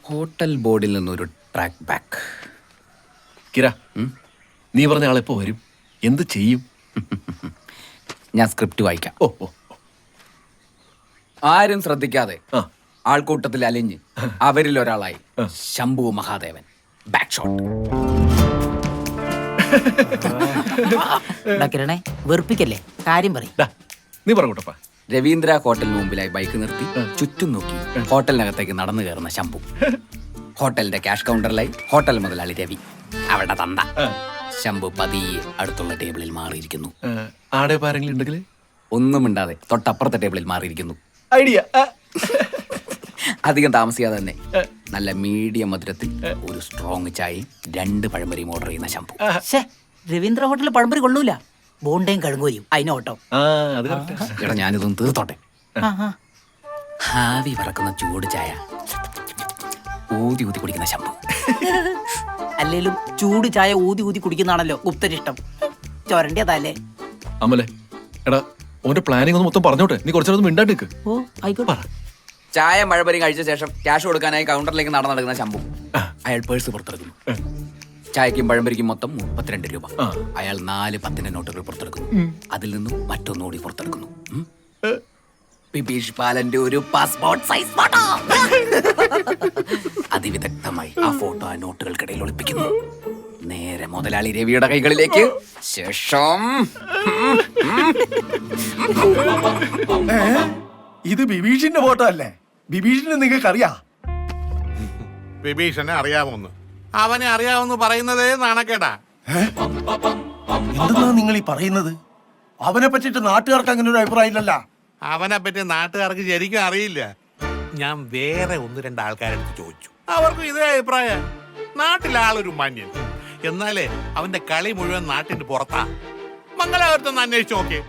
Hotel ബോർഡിൽ നിന്നൊരു track back. കിര, നീ പറഞ്ഞ ആളെപ്പോ വരും? എന്ത് ചെയ്യും? ഞാൻ സ്ക്രിപ്റ്റ് വായിക്കാം. ഓ ഓ ആരും ശ്രദ്ധിക്കാതെ ആ. ആൾക്കൂട്ടത്തിൽ അലിഞ്ഞ് അവരിൽ ഒരാളായി ശംഭു മഹാദേവൻ. Back shot. കിരണേ വെറുപ്പിക്കല്ലേ, കാര്യം പറയും. ഡാ, നീ പറ കൂട്ടപ്പാ. രവീന്ദ്ര ഹോട്ടലിന് മുമ്പിലായി ബൈക്ക് നിർത്തി ചുറ്റും നോക്കി ഹോട്ടലിനകത്തേക്ക് നടന്നു കയറുന്ന ശംഭു. ഹോട്ടലിന്റെ ക്യാഷ് കൗണ്ടറിലായി ഹോട്ടൽ മുതലാളി രവി, അവരുടെ തന്ത. ശംഭു പതിയെ അടുത്തുള്ള ടേബിളിൽ മാറിയിരിക്കുന്നു. ആടെ ആരെങ്കിലും ഉണ്ടെങ്കിൽ ഒന്നും മിണ്ടാതെ തൊട്ടപ്പുറത്തെ ടേബിളിൽ മാറിയിരിക്കുന്നു. ഐഡിയ. അധികം താമസിയാതെ തന്നെ നല്ല മീഡിയം മധുരത്തിൽ ഒരു സ്ട്രോങ് ചായയും 2 പഴംപൊരിയും ഓർഡർ ചെയ്യുന്ന ശംഭു. രവീന്ദ്ര ഹോട്ടലിൽ പഴംപൊരി കൊള്ളൂല, ബോണ്ടയും കഴുകുകയും അതിനോട്ടോ. എടാ ഞാനിതൊന്ന് തീർത്തോട്ടെ. ഹാവി പറക്കുന്ന ചൂട് ചായ ഊതി ഊതി കുടിക്കുന്ന ശംഭു. അല്ലേലും ചൂട് ചായ ഊതി ഊതി കുടിക്കുന്നതാണല്ലോ ഗുപ്തരിഷ്ടം. ചൊരണ്ടിയതല്ലേ അമലെ. എടാ, ഓന്റെ പ്ലാനിങ് ഒന്ന് മൊത്തം പറഞ്ഞോട്ടെ. നീ കുറച്ചൊന്നും മിണ്ടാണ്ട് നിൽക്ക്. ഓ ആയിക്കോട്ടെ. ചായ മഴപരിയും കഴിച്ച ശേഷം ക്യാഷ് കൊടുക്കാനായി കൗണ്ടറിലേക്ക് നടക്കുന്ന ശംഭു. അയാൾ പേഴ്സ് പുറത്തെടുക്കുന്നു. ചായക്കും പഴംപരിക്കും മൊത്തം 32 രൂപ. അയാൾ 4 10 നോട്ടുകൾ പുറത്തെടുക്കുന്നു. അതിൽ നിന്നും മറ്റൊന്നുകൂടി പുറത്തെടുക്കുന്നു. ബിബീഷ് പാലന്റെ ഒരു പാസ്പോർട്ട് സൈസ് ഫോട്ടോ. അതിവിദഗ്ധമായി ആ ഫോട്ടോ ആ നോട്ടുകൾക്കിടയിൽ ഒളിപ്പിക്കുന്നു. നേരെ മുതലാളി രവിയുടെ കൈകളിലേക്ക്. ശേഷം ഇത് ബിബീഷിന്റെ ഫോട്ടോ അല്ലേ? ബിബീഷിനെ നിങ്ങൾക്ക് അറിയാ? ബിബീഷനെ അറിയാമോന്ന്? അവനെ അറിയാമെന്ന് പറയുന്നതേ നാണക്കേടാ. എന്തെന്നാ നിങ്ങൾ ഈ പറയുന്നത്? അവനെ പറ്റിട്ട് നാട്ടുകാർക്ക് അങ്ങനെ ഒരു അഭിപ്രായം ഇല്ലല്ല. അവനെ പറ്റി നാട്ടുകാർക്ക് ശരിക്കും അറിയില്ല. ഞാൻ വേറെ 1-2 ആൾക്കാരെടുത്ത് ചോദിച്ചു, അവർക്കും ഇതേ അഭിപ്രായം. നാട്ടിലാളൊരു മാന്യൻ, എന്നാലേ അവന്റെ കളി മുഴുവൻ നാട്ടിന്റെ പുറത്താ. മംഗലാപുരത്തൊന്ന് അന്വേഷിച്ചു നോക്കിയേ.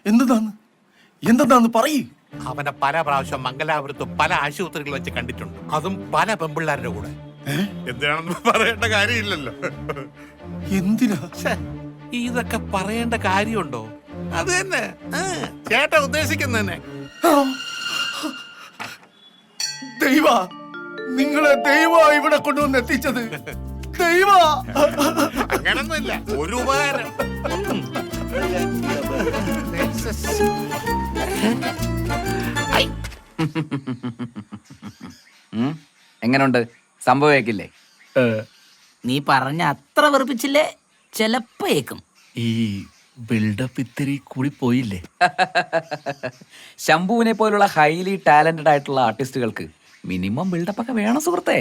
എന്തെന്നാന്ന് പറയൂ. അവനെ പല പ്രാവശ്യം മംഗലാപുരത്ത് പല ആശുപത്രികൾ വെച്ച് കണ്ടിട്ടുണ്ട്, അതും പല പെമ്പിള്ളാരുടെ കൂടെ. എന്താണെന്ന് പറയേണ്ട കാര്യമില്ലല്ലോ. എന്തിനാ ഇതൊക്കെ പറയേണ്ട കാര്യമുണ്ടോ? അത് തന്നെ ചേട്ടൻ ഉദ്ദേശിക്കുന്നതന്നെ. ദൈവ, നിങ്ങളെ ദൈവ ഇവിടെ കൊണ്ടുവന്ന് എത്തിച്ചത്. ദൈവ, അങ്ങനൊന്നുമില്ല, ഒരു ഉപകാരം. എങ്ങനുണ്ട്? സംഭവിക്കില്ലേ? നീ പറഞ്ഞ അത്ര വെറുപ്പിച്ചില്ലേ? ചെലപ്പോ ഏക്കും. ഈ ബിൽഡപ്പ് ഇത്തിരി കൂടി പോയില്ലേ? ശംഭുവിനെ പോലുള്ള ഹൈലി ടാലന്റഡ് ആയിട്ടുള്ള ആർട്ടിസ്റ്റുകൾക്ക് മിനിമം ബിൽഡപ്പ് ഒക്കെ വേണം സുഹൃത്തേ.